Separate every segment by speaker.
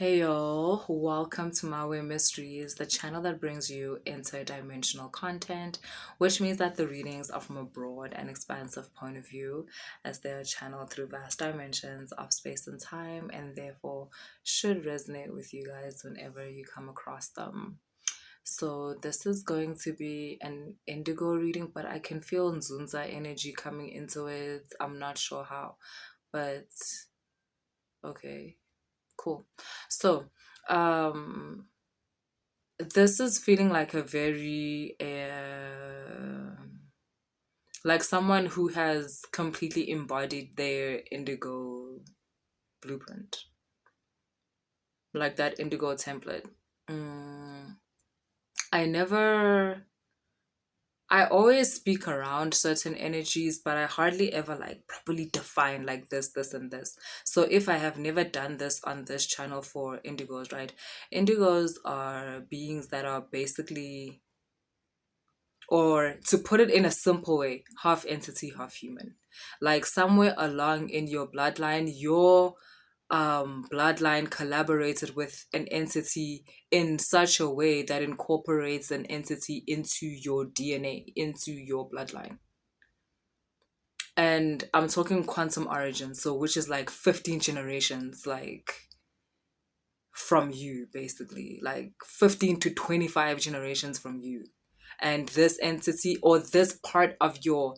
Speaker 1: Hey y'all, welcome to My Way Mysteries, the channel that brings you interdimensional content, which means that the readings are from a broad and expansive point of view, as they are channeled through vast dimensions of space and time, and therefore should resonate with you guys whenever you come across them. So, this is going to be an indigo reading, but I can feel Zunza energy coming into it. I'm not sure how, but okay. Cool. So, um, this is feeling like a very, like someone who has completely embodied their indigo blueprint, like that indigo template. Mm, I never I always speak around certain energies, but I hardly ever like properly define like this, and this. So if I have never done this on this channel for indigos, right? Indigos are beings that are basically, or to put it in a simple way, half entity, half human. Like somewhere along in your bloodline, your bloodline collaborated with an entity in such a way that incorporates an entity into your DNA, into your bloodline. And I'm talking quantum origin, so which is like 15 generations, like from you, basically, like 15 to 25 generations from you. And this entity or this part of your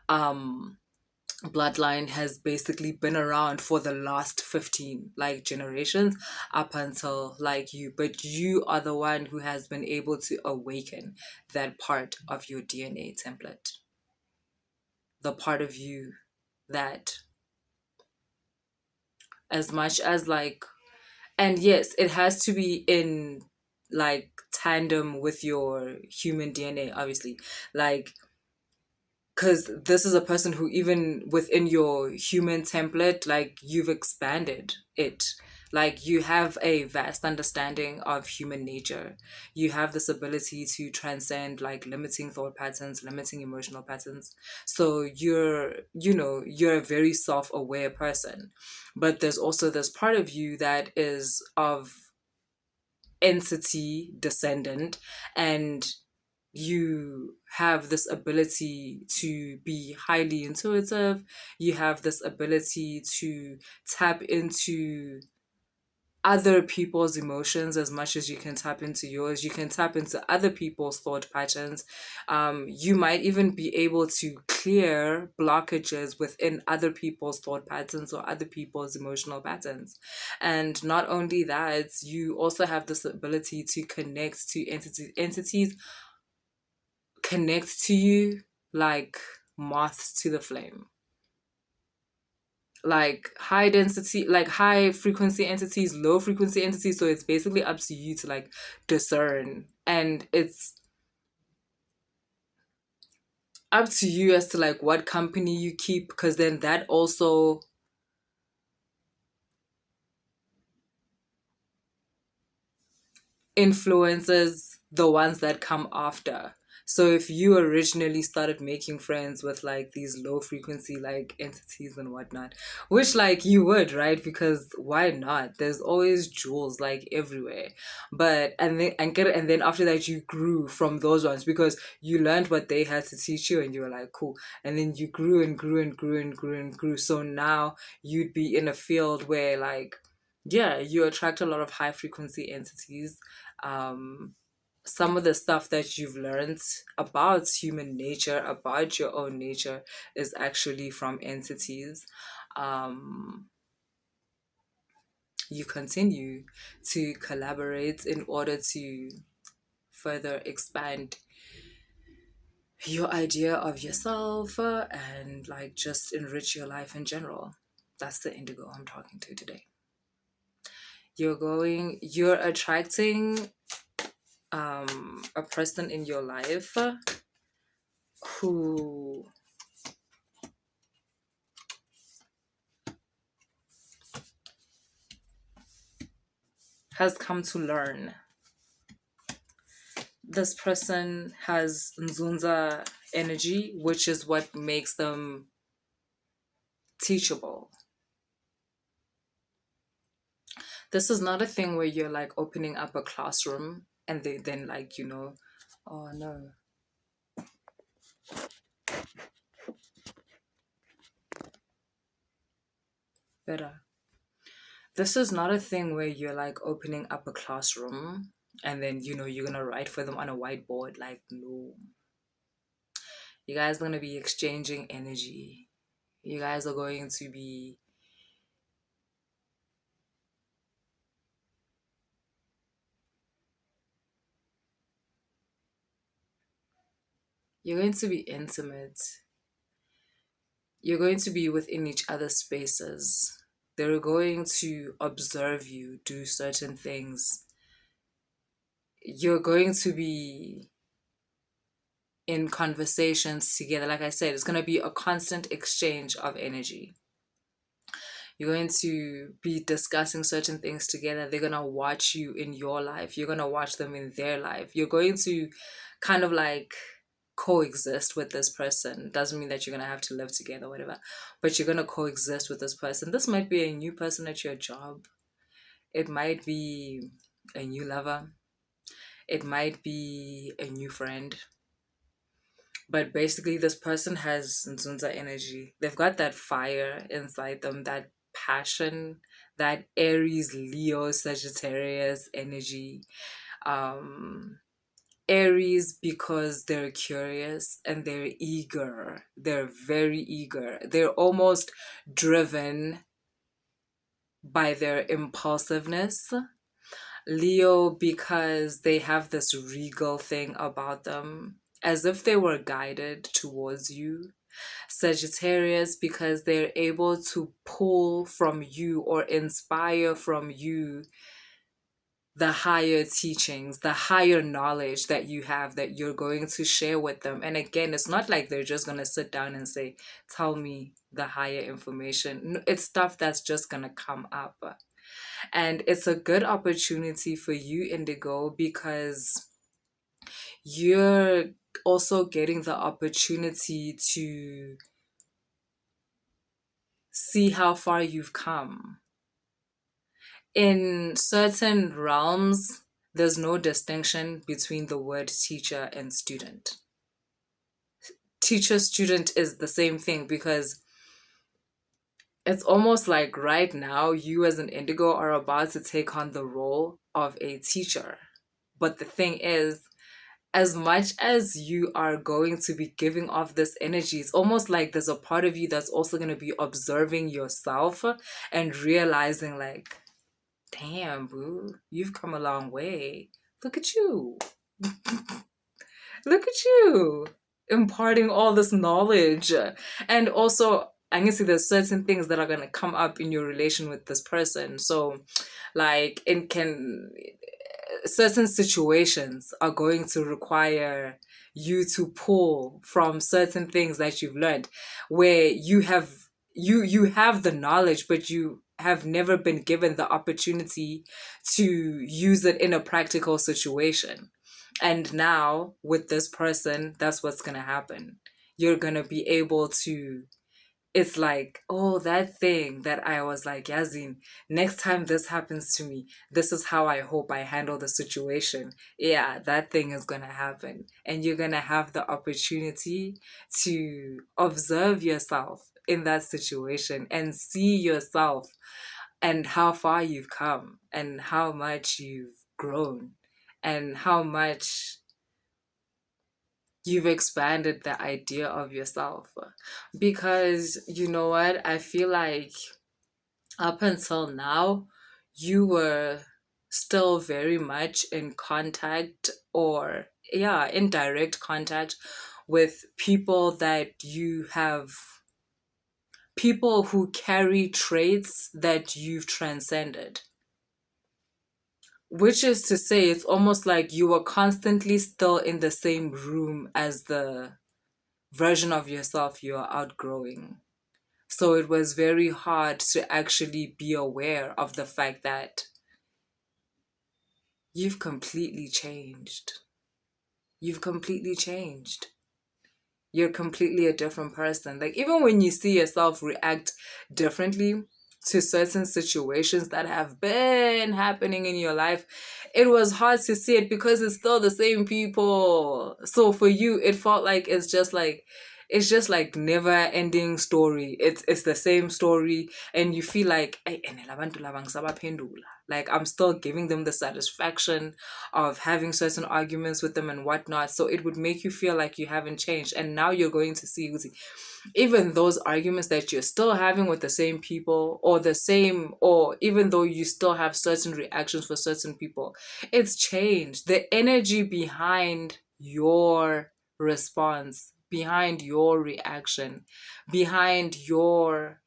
Speaker 1: um bloodline has basically been around for the last 15 like generations up until like you, but you are the one who has been able to awaken that part of your DNA template, the part of you that, as much as like, and yes, it has to be in like tandem with your human DNA, obviously, like, because this is a person who, even within your human template, like you've expanded it. Like you have a vast understanding of human nature. You have this ability to transcend like limiting thought patterns, limiting emotional patterns. So you're a very self-aware person. But there's also this part of you that is of entity descendant, and you have this ability to be highly intuitive. You have this ability to tap into other people's emotions as much as you can tap into yours. You can tap into other people's thought patterns. You might even be able to clear blockages within other people's thought patterns or other people's emotional patterns. And not only that, you also have this ability to connect to entities connect to you like moths to the flame. Like high density, like high frequency entities, low frequency entities. So it's basically up to you to like discern. And it's up to you as to like what company you keep, because then that also influences the ones that come after. So if you originally started making friends with like these low frequency like entities and whatnot, which like you would, right? Because why not? There's always jewels like everywhere. But and then after that you grew from those ones because you learned what they had to teach you and you were like, cool. And then you grew and grew and grew and grew and grew. So now you'd be in a field where like, yeah, you attract a lot of high frequency entities. um some of the stuff that you've learned about human nature, about your own nature, is actually from entities. um you continue to collaborate in order to further expand your idea of yourself, and like just enrich your life in general. That's the indigo I'm talking to today. You're attracting a person in your life who has come to learn. This person has Nzunza energy, which is what makes them teachable. This is not a thing where you're like opening up a classroom and then like, oh no, better. This is not a thing where you're like opening up a classroom and then, you're gonna write for them on a whiteboard. Like, no. You guys are gonna be exchanging energy. You guys are going to be you're going to be intimate. You're going to be within each other's spaces. They're going to observe you do certain things. You're going to be in conversations together. Like I said, it's going to be a constant exchange of energy. You're going to be discussing certain things together. They're going to watch you in your life. You're going to watch them in their life. You're going to kind of like coexist with this person. Doesn't mean that you're going to have to live together, whatever, but you're going to coexist with this person. This might be a new person at your job. It might be a new lover. It might be a new friend. But basically, this person has Zunza energy. They've got that fire inside them, that passion, that Aries, Leo, Sagittarius energy. Um, Aries because they're curious and they're eager. They're very eager. They're almost driven by their impulsiveness. Leo because they have this regal thing about them, as if they were guided towards you. Sagittarius because they're able to pull from you or inspire from you the higher teachings, the higher knowledge that you have that you're going to share with them. And again, it's not like they're just going to sit down and say, tell me the higher information. It's stuff that's just going to come up. And it's a good opportunity for you, Indigo, because you're also getting the opportunity to see how far you've come. In certain realms, there's no distinction between the word teacher and student. Teacher student is the same thing because it's almost like right now you as an indigo are about to take on the role of a teacher. But the thing is, as much as you are going to be giving off this energy, it's almost like there's a part of you that's also going to be observing yourself and realizing like, damn, boo, you've come a long way. Look at you. Look at you imparting all this knowledge. And also, I can see there's certain things that are going to come up in your relation with this person. So, like, it can, certain situations are going to require you to pull from certain things that you've learned where you have the knowledge but you have never been given the opportunity to use it in a practical situation. And now with this person, that's what's going to happen. You're going to be able to, it's like, oh, that thing that I was like, Yazin, next time this happens to me, this is how I hope I handle the situation. Yeah, that thing is going to happen. And you're going to have the opportunity to observe yourself in that situation and see yourself and how far you've come and how much you've grown and how much you've expanded the idea of yourself. Because you know what? I feel like up until now, you were still very much in contact or, yeah, in direct contact with people that you have, people who carry traits that you've transcended. Which is to say, it's almost like you were constantly still in the same room as the version of yourself you're outgrowing. So it was very hard to actually be aware of the fact that you've completely changed. You've completely changed. You're completely a different person. Like, even when you see yourself react differently, to certain situations that have been happening in your life, it was hard to see it because it's still the same people. So for you, it felt like it's just like never ending story. It's the same story, and you feel like "Ay, ene la bantu laba ngisabaphendula." Like I'm still giving them the satisfaction of having certain arguments with them and whatnot. So it would make you feel like you haven't changed. And now you're going to see even those arguments that you're still having with the same people, or the same, or even though you still have certain reactions for certain people, it's changed. The energy behind your response, behind your reaction, behind your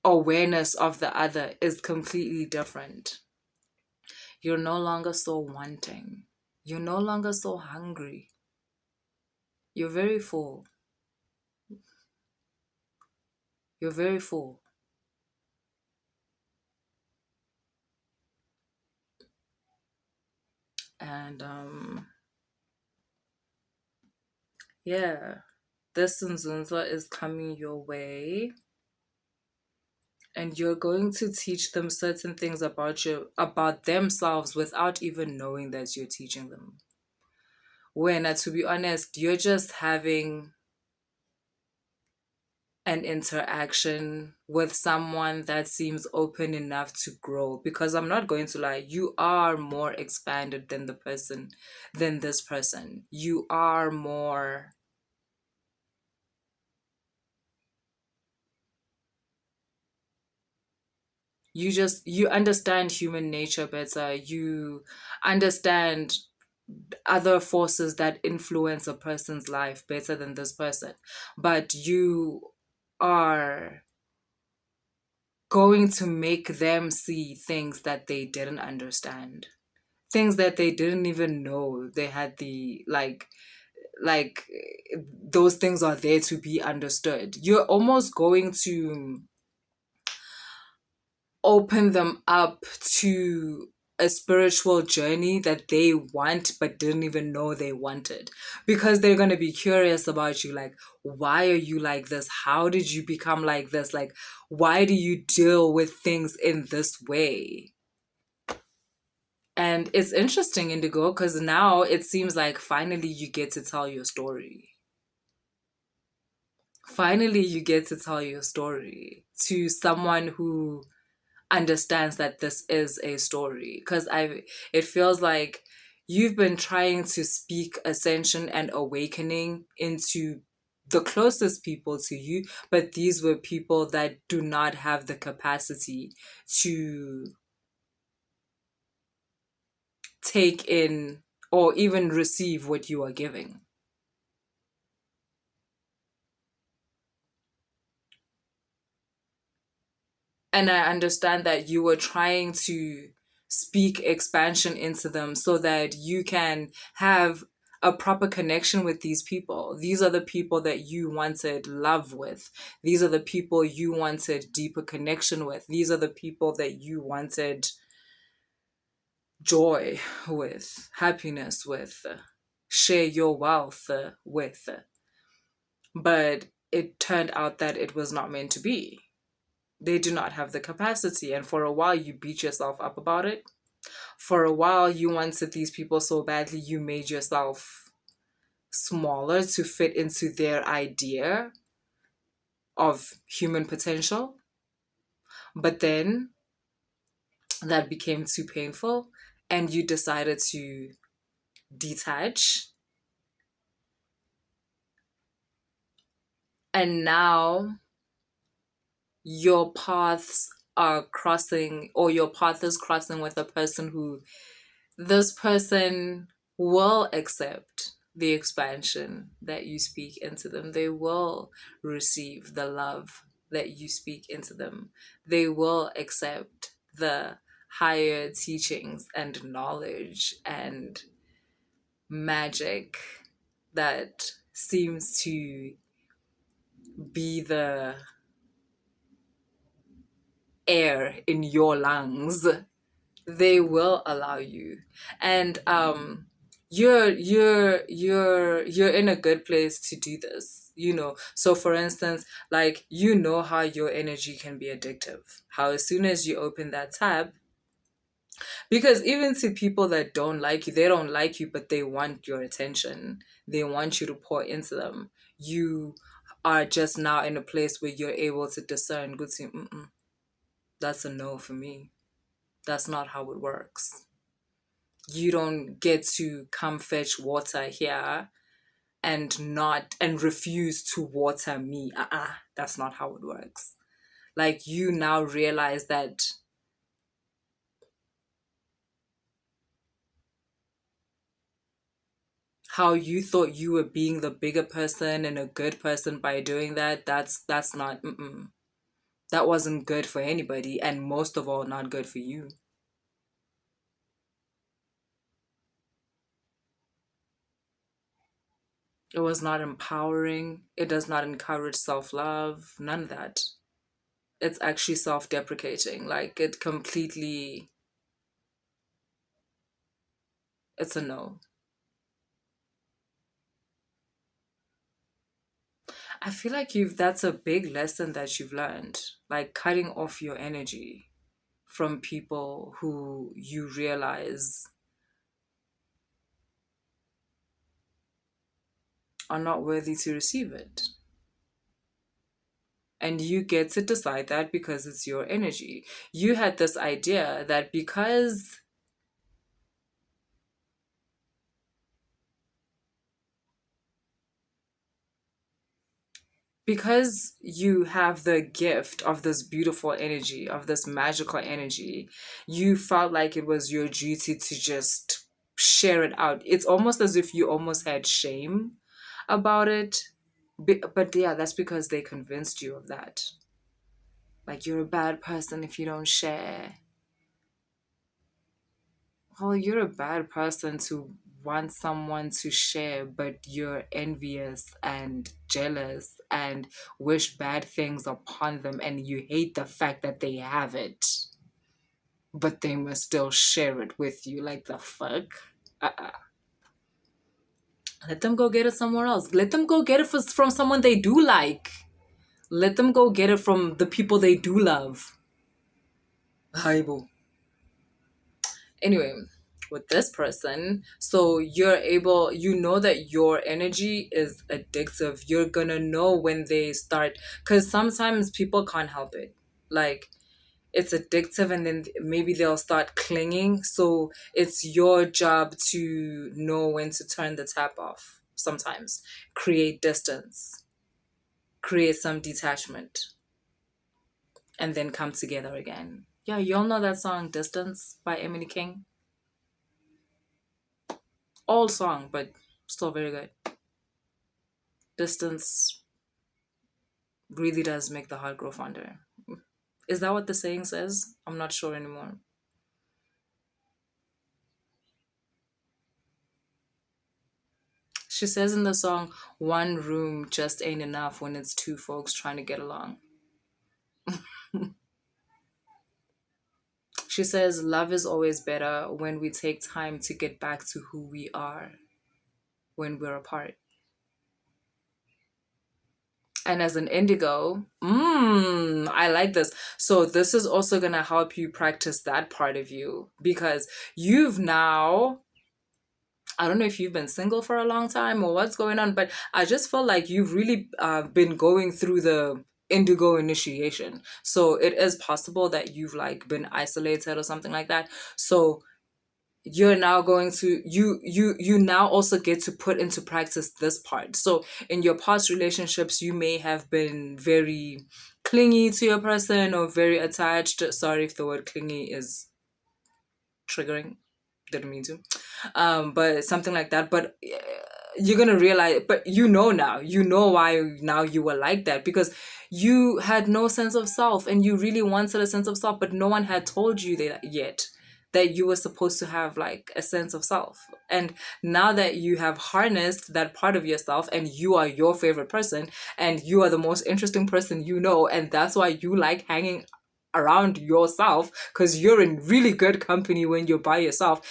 Speaker 1: awareness of the other is completely different. You're no longer so wanting. You're no longer so hungry. You're very full. You're very full. And yeah, this Zunza is coming your way, and you're going to teach them certain things about themselves without even knowing that you're teaching them. When, to be honest, you're just having an interaction with someone that seems open enough to grow, because I'm not going to lie, you are more expanded than this person. You are more, you understand human nature better. You understand other forces that influence a person's life better than this person, but you are going to make them see things that they didn't understand, things that they didn't even know they had the like those things are there to be understood. You're almost going to open them up to a spiritual journey that they want but didn't even know they wanted, because they're going to be curious about you, like, why are you like this? How did you become like this? Like, why do you deal with things in this way? And it's interesting, Indigo, because now it seems like finally you get to tell your story. Finally you get to tell your story to someone who understands that this is a story, because I it feels like you've been trying to speak ascension and awakening into the closest people to you, but these were people that do not have the capacity to take in or even receive what you are giving. And I understand that you were trying to speak expansion into them so that you can have a proper connection with these people. These are the people that you wanted love with. These are the people you wanted deeper connection with. These are the people that you wanted joy with, happiness with, share your wealth with. But it turned out that it was not meant to be. They do not have the capacity. And for a while, you beat yourself up about it. For a while, you wanted these people so badly, you made yourself smaller to fit into their idea of human potential. But then that became too painful, and you decided to detach. And now your paths are crossing, or your path is crossing with a person who, this person will accept the expansion that you speak into them. They will receive the love that you speak into them. They will accept the higher teachings and knowledge and magic that seems to be the air in your lungs. They will allow you. And you're in a good place to do this. So for instance, like, how your energy can be addictive, how as soon as you open that tab, because even to people that don't like you, they don't like you, but they want your attention. They want you to pour into them. You are just now in a place where you're able to discern, good to, that's a no for me. That's not how it works. You don't get to come fetch water here and refuse to water me. That's not how it works. Like, you now realize that how you thought you were being the bigger person and a good person by doing that, that's not, that wasn't good for anybody, and most of all not good for you. It was not empowering. It does not encourage self-love, none of that. It's actually self-deprecating. Like, it completely, it's a no. I feel like that's a big lesson that you've learned, like cutting off your energy from people who you realize are not worthy to receive it. And you get to decide that because it's your energy. You had this idea that because you have the gift of this beautiful energy, of this magical energy, you felt like it was your duty to just share it out. It's almost as if you almost had shame about it. But yeah, that's because they convinced you of that. Like, you're a bad person if you don't share. Well, you're a bad person to want someone to share, but you're envious and jealous and wish bad things upon them, and you hate the fact that they have it, but they must still share it with you. Like, the fuck? Uh-uh. Let them go get it somewhere else. Let them go get it from someone they do like. Let them go get it from the people they do love. Haibo. Anyway, with this person, so you know that your energy is addictive. You're gonna know when they start, because sometimes people can't help it. Like, it's addictive, and then maybe they'll start clinging. So it's your job to know when to turn the tap off. Sometimes create distance, create some detachment, and then come together again. Yeah, you all know that song Distance by Emily King. Old song, but still very good. Distance really does make the heart grow fonder. Is that what the saying says? I'm not sure anymore. She says in the song, one room just ain't enough when it's two folks trying to get along. She says, love is always better when we take time to get back to who we are when we're apart. And as an indigo, I like this. So this is also going to help you practice that part of you, because you've now, I don't know if you've been single for a long time or what's going on, but I just felt like you've really been going through the indigo initiation. So it is possible that you've like been isolated or something like that. So you're now going to you now also get to put into practice this part. So in your past relationships, you may have been very clingy to your person or very attached. Sorry if the word clingy is triggering, didn't mean to, but something like that. But you're gonna realize, but now you know why now you were like that, because you had no sense of self and you really wanted a sense of self, but no one had told you that yet, that you were supposed to have like a sense of self. And now that you have harnessed that part of yourself and you are your favorite person and you are the most interesting person, and that's why you like hanging around yourself, because you're in really good company when you're by yourself.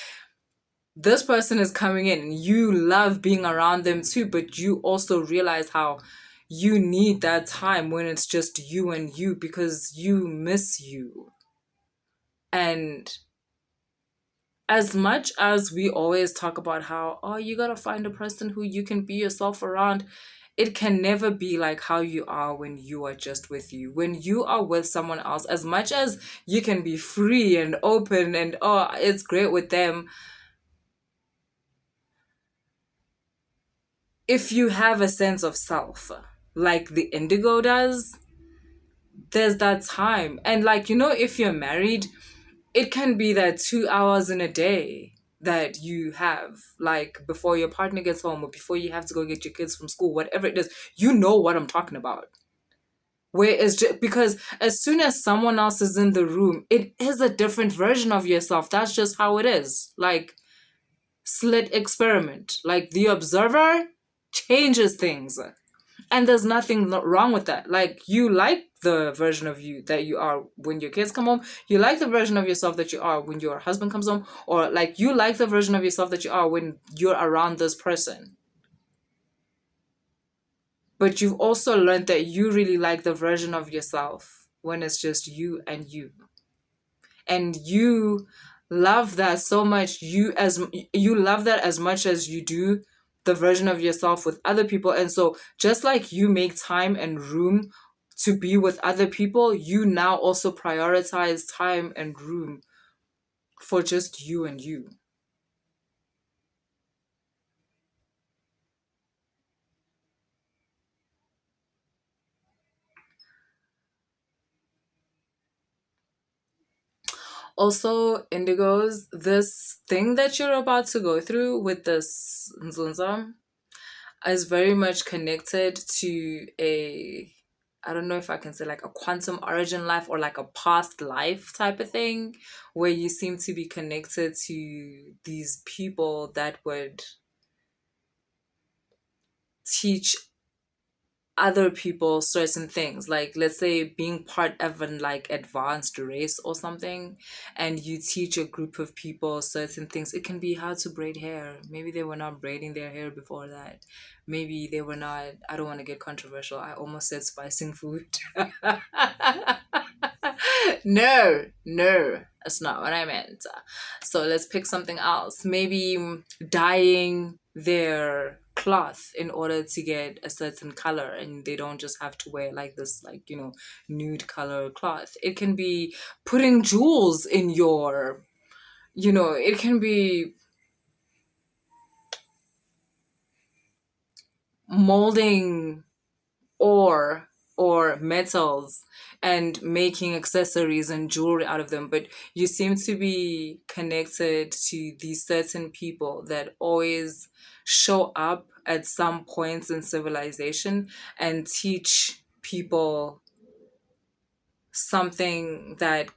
Speaker 1: This person is coming in and you love being around them too, but you also realize how you need that time when it's just you and you, because you miss you. And as much as we always talk about how, oh, you gotta find a person who you can be yourself around, it can never be like how you are when you are just with you. When you are with someone else, as much as you can be free and open and, oh, it's great with them, if you have a sense of self, like the indigo does, there's that time. And like, if you're married, it can be that 2 hours in a day that you have, like before your partner gets home or before you have to go get your kids from school, whatever it is, you know what I'm talking about. Where it's just because as soon as someone else is in the room, it is a different version of yourself. That's just how it is. Like, slit experiment. Like, the observer changes things. And there's nothing wrong with that. Like, you like the version of you that you are when your kids come home. You like the version of yourself that you are when your husband comes home. Or like, you like the version of yourself that you are when you're around this person. But you've also learned that you really like the version of yourself when it's just you and you. And you love that so much. You love that as much as you do the version of yourself with other people. And so just like you make time and room to be with other people, you now also prioritize time and room for just you and you. Also, indigos, this thing that you're about to go through with this Zunza is very much connected to a, I don't know if I can say like a quantum origin life or like a past life type of thing, where you seem to be connected to these people that would teach other people certain things, like let's say being part of an like advanced race or something, and you teach a group of people certain things. It can be how to braid hair. Maybe they were not braiding their hair before that. Maybe they were not, I don't want to get controversial, I almost said spicing food. No, that's not what I meant. So let's pick something else. Maybe dyeing their cloth in order to get a certain color, and they don't just have to wear like this, like, nude color cloth. It can be putting jewels in your, it can be molding ore or metals and making accessories and jewelry out of them. But you seem to be connected to these certain people that always show up at some points in civilization and teach people something that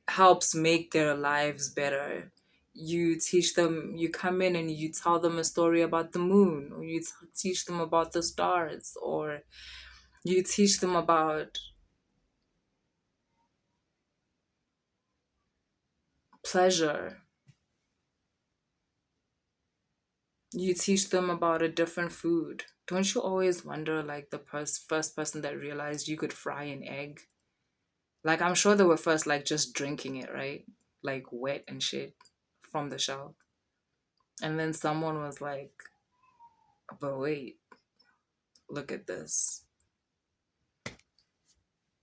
Speaker 1: helps make their lives better. You teach them, you come in and you tell them a story about the moon, or you teach them about the stars, or you teach them about pleasure. You teach them about a different food. Don't you always wonder, like, the first person that realized you could fry an egg? Like, I'm sure they were first, like, just drinking it, right? Like, wet and shit from the shell. And then someone was like, but wait, look at this.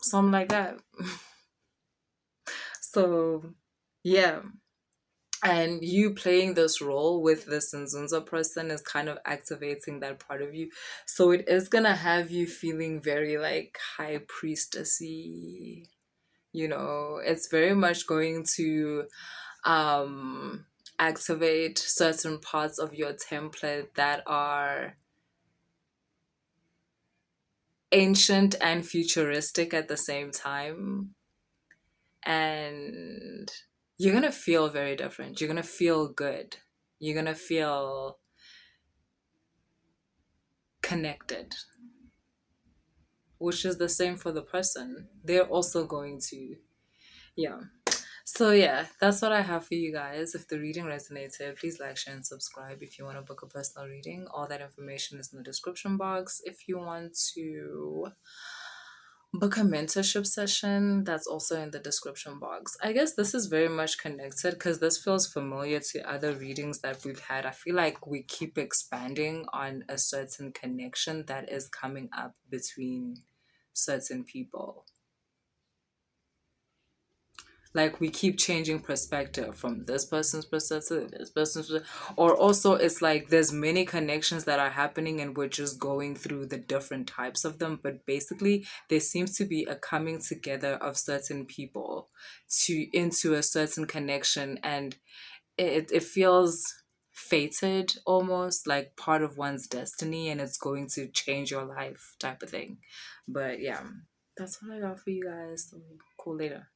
Speaker 1: Something like that. So, yeah. And you playing this role with this Nzunza person is kind of activating that part of you. So it is gonna have you feeling very like high priestessy. It's very much going to um activate certain parts of your template that are ancient and futuristic at the same time. And you're gonna feel very different. You're gonna feel good. You're gonna feel connected, which is the same for the person. They're also going to, yeah. So yeah, that's what I have for you guys. If the reading resonated, please like, share, and subscribe. If you want to book a personal reading, all that information is in the description box. If you want to book a mentorship session, that's also in the description box. I guess this is very much connected because this feels familiar to other readings that we've had. I feel like we keep expanding on a certain connection that is coming up between certain people. Like we keep changing perspective from this person's perspective to this person's or also it's like there's many connections that are happening and we're just going through the different types of them, but basically there seems to be a coming together of certain people to into a certain connection, and it feels fated, almost like part of one's destiny, and it's going to change your life type of thing. But yeah, that's what I got for you guys, so cool later.